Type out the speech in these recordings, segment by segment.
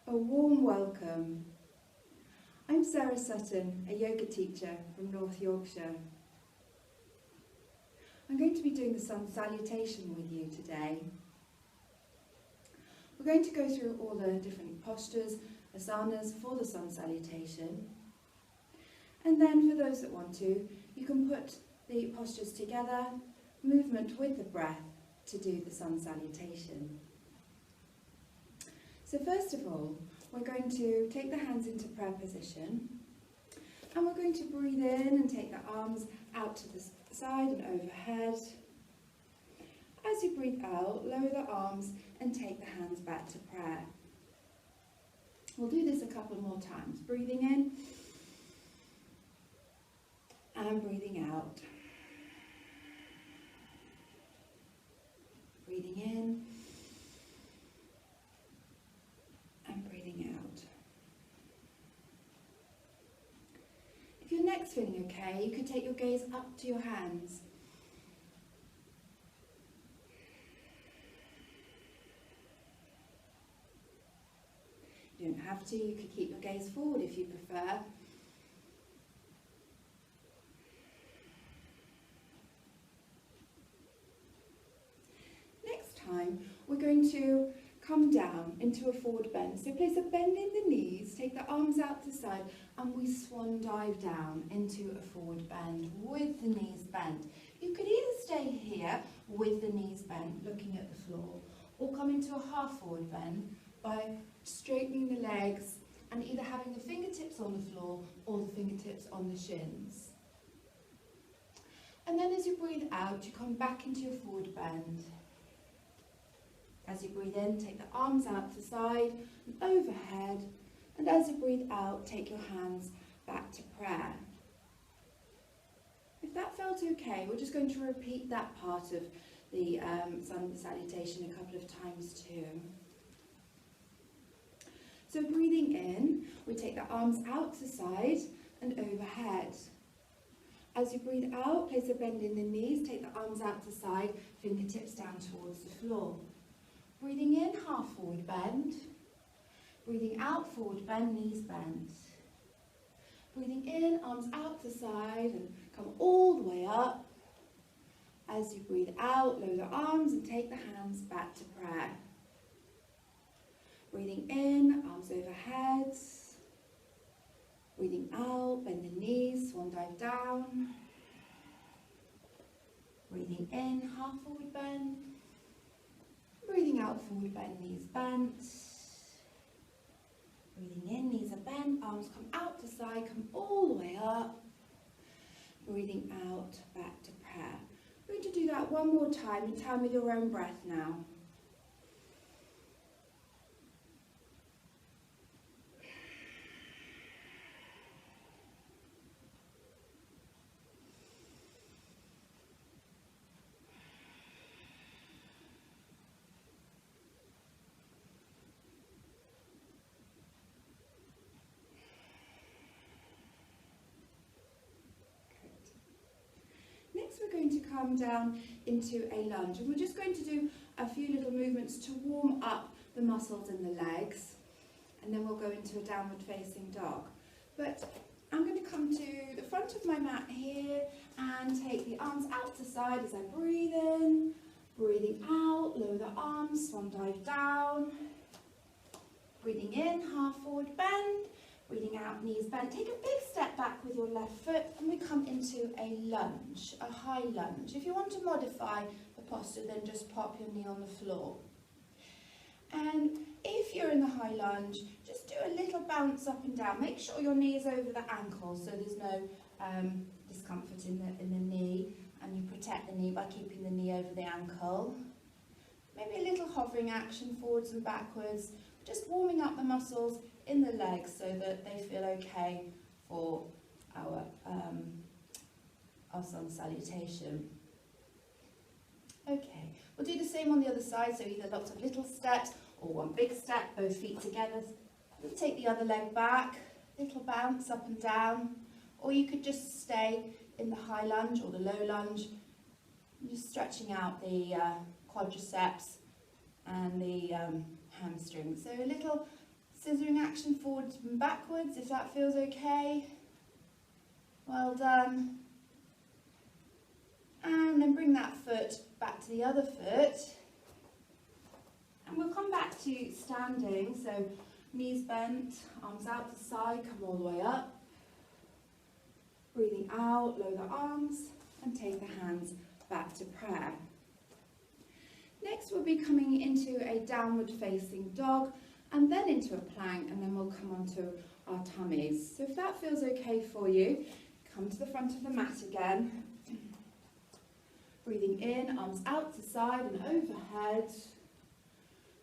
A warm welcome. I'm Sarah Sutton, a yoga teacher from North Yorkshire. I'm going to be doing the sun salutation with you today. We're going to go through all the different postures, asanas for the sun salutation. And then for those that want to, you can put the postures together, movement with the breath to do the sun salutation. So first of all, we're going to take the hands into prayer position and we're going to breathe in and take the arms out to the side and overhead. As you breathe out, lower the arms and take the hands back to prayer. We'll do this a couple more times. Breathing in and breathing out. Breathing in and breathing out. If your neck's feeling okay, you could take your gaze up to your hands. You don't have to, you could keep your gaze forward if you prefer. Next time, we're going to come down into a forward bend. So place a bend in the knees, take the arms out to the side, and we swan dive down into a forward bend with the knees bent. You could either stay here with the knees bent, looking at the floor, or come into a half forward bend by straightening the legs and either having the fingertips on the floor or the fingertips on the shins. And then as you breathe out, you come back into your forward bend. As you breathe in, take the arms out to the side and overhead. And as you breathe out, take your hands back to prayer. If that felt okay, we're just going to repeat that part of the sun salutation a couple of times too. So breathing in, we take the arms out to the side and overhead. As you breathe out, place a bend in the knees, take the arms out to the side, fingertips down towards the floor. Breathing in, half forward bend. Breathing out, forward bend, knees bent. Breathing in, arms out to the side and come all the way up. As you breathe out, lower the arms and take the hands back to prayer. Breathing in, arms overhead. Breathing out, bend the knees, swan dive down. Breathing in, half forward bend. Breathing out, forward bend, knees bent. Breathing in, knees are bent, arms come out to side, come all the way up. Breathing out, back to prayer. We're going to do that one more time, in time with your own breath now. Next we're going to come down into a lunge and we're just going to do a few little movements to warm up the muscles in the legs and then we'll go into a downward facing dog. But I'm going to come to the front of my mat here and take the arms out to side as I breathe in, breathing out, lower the arms, swan dive down, breathing in, half forward bend. Breathing out, knees bent. Take a big step back with your left foot and we come into a lunge, a high lunge. If you want to modify the posture, then just pop your knee on the floor. And if you're in the high lunge, just do a little bounce up and down. Make sure your knee is over the ankle so there's no discomfort in the knee, and you protect the knee by keeping the knee over the ankle. Maybe a little hovering action forwards and backwards, just warming up the muscles in the legs so that they feel okay for our sun salutation. Okay, we'll do the same on the other side, so either lots of little steps or one big step, both feet together. We'll take the other leg back, little bounce up and down, or you could just stay in the high lunge or the low lunge, just stretching out the quadriceps and the hamstrings. So a little Scissoring action forwards and backwards, if that feels okay. Well done. And then bring that foot back to the other foot. And we'll come back to standing, so knees bent, arms out to the side, come all the way up. Breathing out, lower the arms, and take the hands back to prayer. Next we'll be coming into a downward facing dog, and then into a plank, and then we'll come onto our tummies. So if that feels okay for you, come to the front of the mat again. Breathing in, arms out to side and overhead.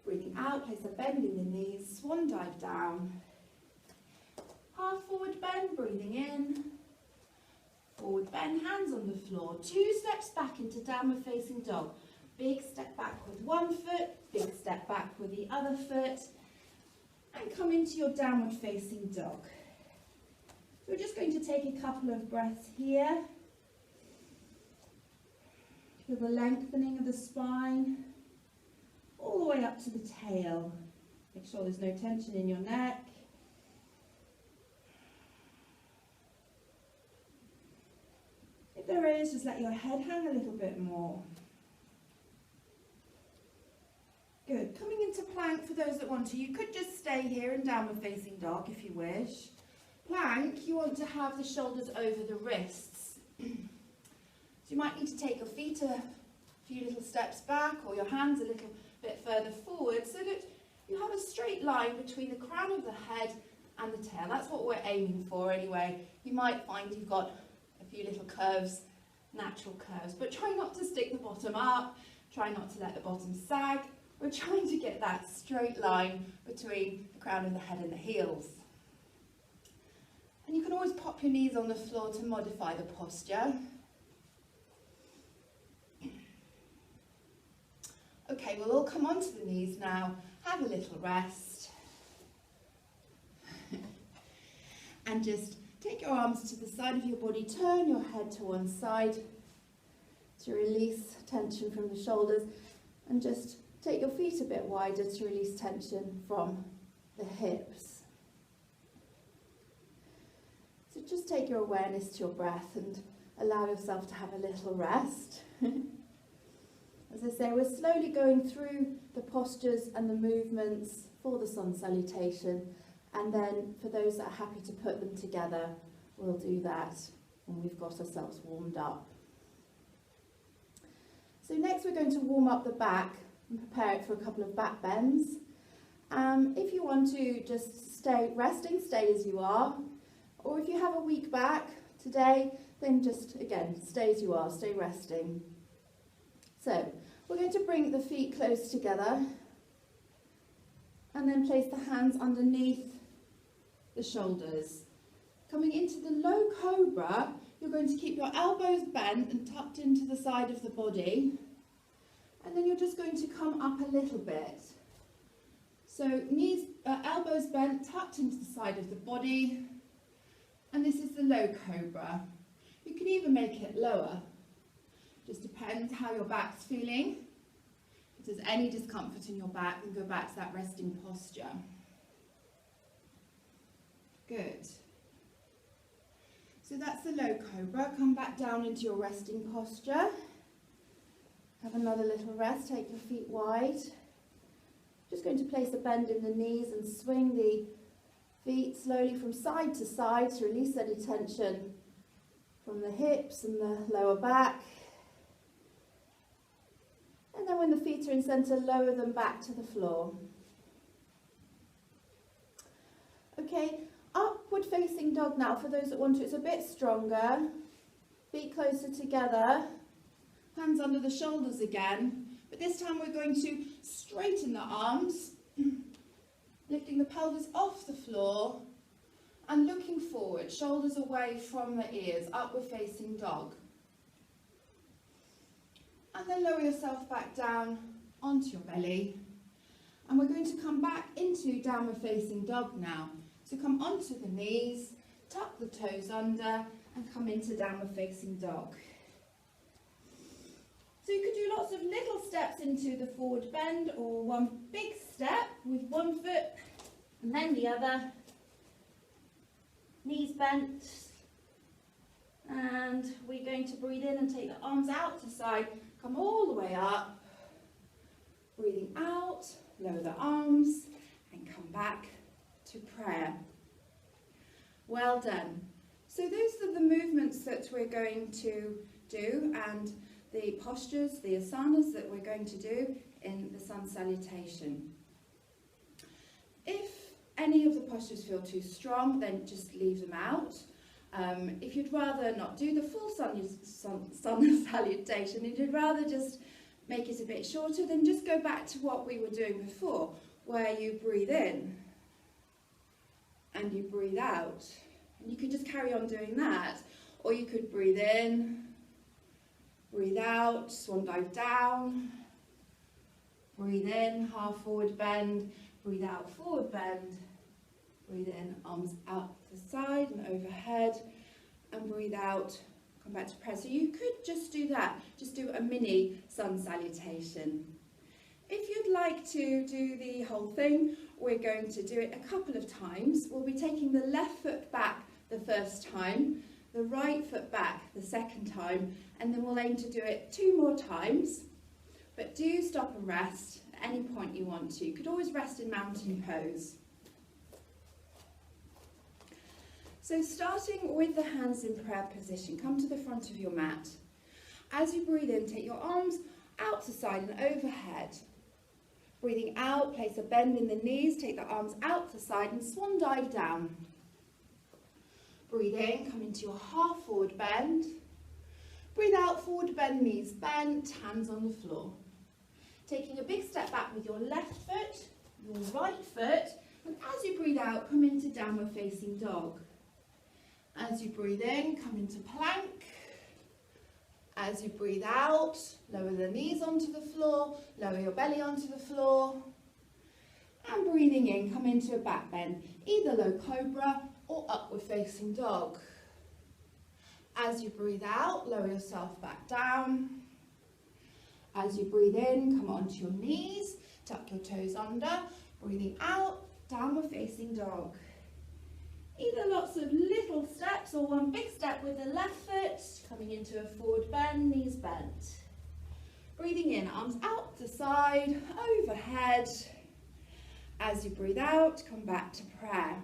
Breathing out, place a bend in the knees, swan dive down. Half forward bend, breathing in. Forward bend, hands on the floor. 2 steps back into downward facing dog. Big step back with one foot, big step back with the other foot. And come into your downward facing dog. So we're just going to take a couple of breaths here. Feel the lengthening of the spine, all the way up to the tail. Make sure there's no tension in your neck. If there is, just let your head hang a little bit more. Good. Coming into plank for those that want to. You could just stay here in downward facing dog if you wish. Plank, you want to have the shoulders over the wrists. So you might need to take your feet a few little steps back, or your hands a little bit further forward, so that you have a straight line between the crown of the head and the tail. That's what we're aiming for anyway. You might find you've got a few little curves, natural curves, but try not to stick the bottom up, try not to let the bottom sag. We're trying to get that straight line between the crown of the head and the heels. And you can always pop your knees on the floor to modify the posture. Okay, we'll all come onto the knees now, have a little rest. And just take your arms to the side of your body, turn your head to one side to release tension from the shoulders, and just take your feet a bit wider to release tension from the hips. So just take your awareness to your breath and allow yourself to have a little rest. As I say, we're slowly going through the postures and the movements for the sun salutation, and then for those that are happy to put them together, we'll do that when we've got ourselves warmed up. So next we're going to warm up the back and prepare it for a couple of back bends. If you want to just stay resting, stay as you are, or if you have a weak back today, then just again stay as you are, stay resting. So we're going to bring the feet close together and then place the hands underneath the shoulders. Coming into the low cobra, you're going to keep your elbows bent and tucked into the side of the body, and then you're just going to come up a little bit. So knees, elbows bent, tucked into the side of the body, and this is the low cobra. You can even make it lower. Just depends how your back's feeling. If there's any discomfort in your back, then go back to that resting posture. Good. So that's the low cobra. Come back down into your resting posture. Have another little rest. Take your feet wide. Just going to place a bend in the knees and swing the feet slowly from side to side to release any tension from the hips and the lower back. And then when the feet are in centre, lower them back to the floor. Okay, upward facing dog now for those that want to. It's a bit stronger. Feet closer together. Hands under the shoulders again. But this time we're going to straighten the arms, lifting the pelvis off the floor and looking forward, shoulders away from the ears, upward facing dog. And then lower yourself back down onto your belly. And we're going to come back into downward facing dog now. So come onto the knees, tuck the toes under and come into downward facing dog. So you could do lots of little steps into the forward bend, or one big step with one foot And then the other. Knees bent. And we're going to breathe in and take the arms out to side. Come all the way up. Breathing out, lower the arms and come back to prayer. Well done. So those are the movements that we're going to do and the postures, the asanas that we're going to do in the sun salutation. If any of the postures feel too strong, then just leave them out. If you'd rather not do the full sun salutation, if you'd rather just make it a bit shorter, then just go back to what we were doing before, where you breathe in and you breathe out. And you could just carry on doing that. Or you could breathe in, breathe out, swan dive down, breathe in, half forward bend, breathe out, forward bend, breathe in, arms out the side and overhead, and breathe out, come back to prayer. So you could just do that, just do a mini sun salutation. If you'd like to do the whole thing, we're going to do it a couple of times. We'll be taking the left foot back the first time, the right foot back the second time, and then we'll aim to do it 2 more times. But do stop and rest at any point you want to. You could always rest in mountain pose. So starting with the hands in prayer position, come to the front of your mat. As you breathe in, take your arms out to side and overhead. Breathing out, place a bend in the knees, take the arms out to side and swan dive down. Breathe in, come into your half forward bend. Breathe out, forward bend, knees bent, hands on the floor. Taking a big step back with your left foot, your right foot, and as you breathe out, come into downward facing dog. As you breathe in, come into plank. As you breathe out, lower the knees onto the floor, lower your belly onto the floor. And breathing in, come into a back bend, either low cobra or upward facing dog. As you breathe out, lower yourself back down. As you breathe in, come onto your knees, tuck your toes under. Breathing out, downward facing dog. Either lots of little steps or one big step with the left foot, coming into a forward bend, knees bent. Breathing in, arms out to side, overhead. As you breathe out, come back to prayer.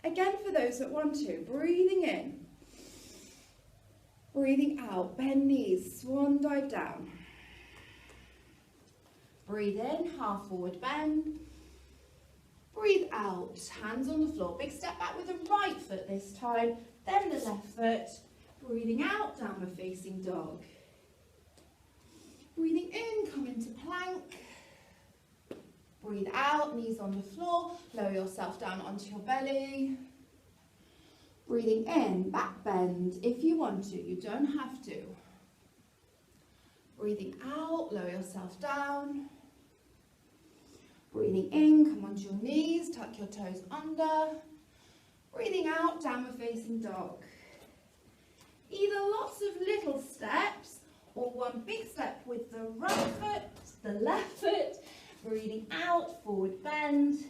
Again, for those that want to, breathing in, breathing out, bend knees, swan dive down. Breathe in, half forward bend. Breathe out, hands on the floor. Big step back with the right foot this time, then the left foot. Breathing out, downward facing dog. Breathing in, come into plank. Breathe out, knees on the floor. Lower yourself down onto your belly. Breathing in, back bend if you want to, you don't have to. Breathing out, lower yourself down. Breathing in, come onto your knees, tuck your toes under. Breathing out, downward facing dog. Either lots of little steps or one big step with the right foot, the left foot. Breathing out, forward bend.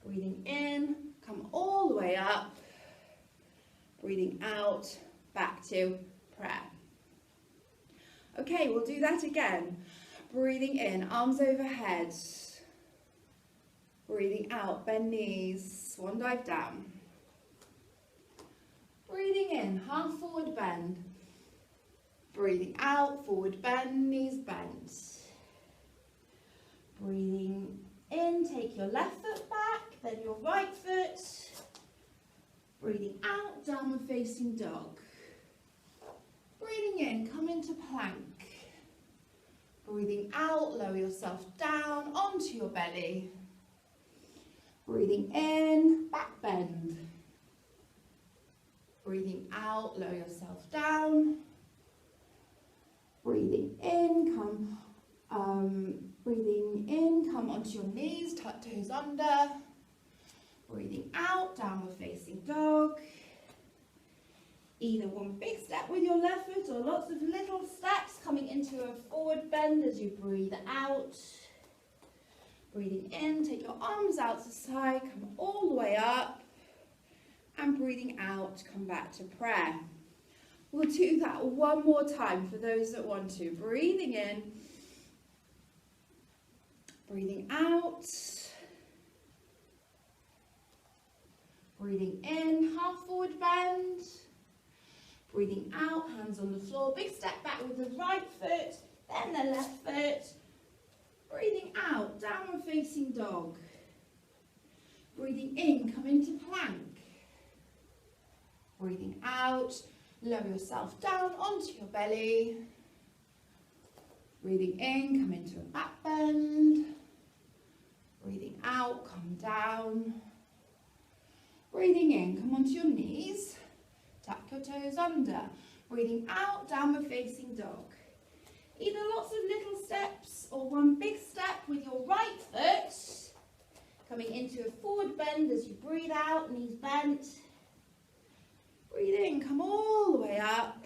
Breathing in, come all the way up. Breathing out, back to prayer. Okay, we'll do that again. Breathing in, arms overhead. Breathing out, bend knees, swan dive down. Breathing in, half forward bend. Breathing out, forward bend, knees bent. Breathing in, take your left foot back, then your right foot. Breathing out, downward facing dog. Breathing in, come into plank. Breathing out, lower yourself down onto your belly. Breathing in, back bend. Breathing out, lower yourself down. Breathing in, come onto your knees, tuck toes under. Breathing out, downward facing dog. Either one big step with your left foot or lots of little steps coming into a forward bend as you breathe out. Breathing in, take your arms out to the side, come all the way up. And breathing out, come back to prayer. We'll do that one more time for those that want to. Breathing in, breathing out. Breathing in, half forward bend. Breathing out, hands on the floor. Big step back with the right foot, then the left foot. Breathing out, downward facing dog. Breathing in, come into plank. Breathing out, lower yourself down onto your belly. Breathing in, come into a back bend. Breathing out, come down. Breathing in, come onto your knees. Tuck your toes under. Breathing out, downward facing dog. Either lots of little steps or one big step with your right foot. Coming into a forward bend as you breathe out, knees bent. Breathe in, come all the way up.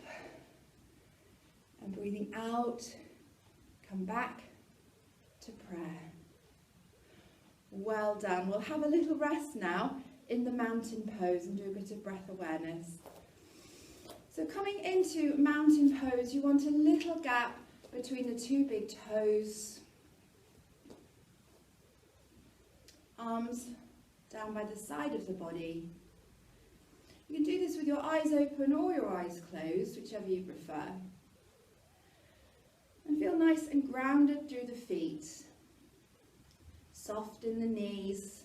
And breathing out, come back to prayer. Well done. We'll have a little rest now in the mountain pose and do a bit of breath awareness. So coming into mountain pose, you want a little gap between the two big toes. Arms down by the side of the body. You can do this with your eyes open or your eyes closed, whichever you prefer. And feel nice and grounded through the feet. Soft in the knees.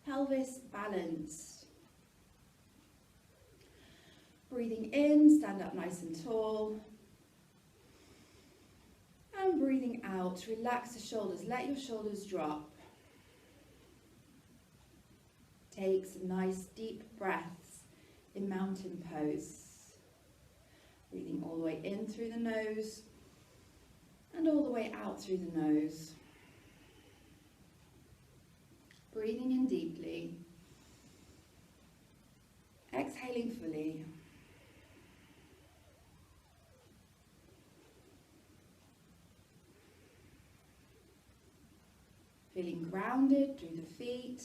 Pelvis balanced. Breathing in, stand up nice and tall. And breathing out, relax the shoulders, let your shoulders drop. Take some nice deep breaths in mountain pose. Breathing all the way in through the nose and all the way out through the nose. Breathing in deeply. Exhaling fully. Feeling grounded through the feet.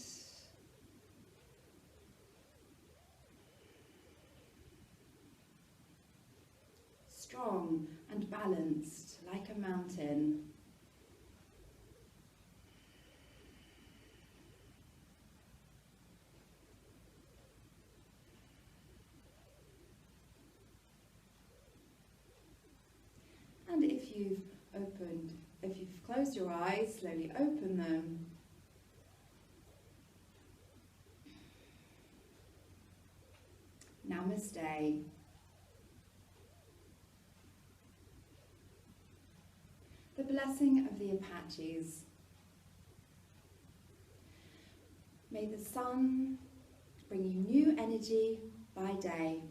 Strong and balanced like a mountain. And if you've closed your eyes, slowly open them. Namaste. The blessing of the Apaches. May the sun bring you new energy by day.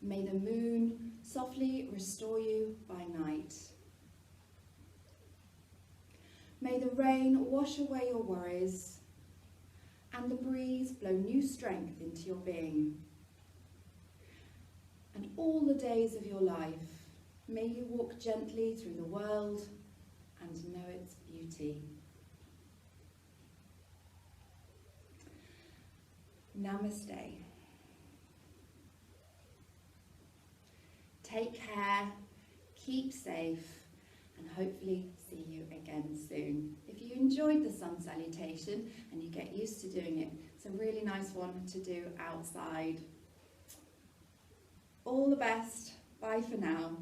May the moon softly restore you by night. May the rain wash away your worries and the breeze blow new strength into your being. And all the days of your life, may you walk gently through the world and know its beauty. Namaste. Take care, keep safe, and hopefully see you again soon. If you enjoyed the sun salutation and you get used to doing it, it's a really nice one to do outside. All the best. Bye for now.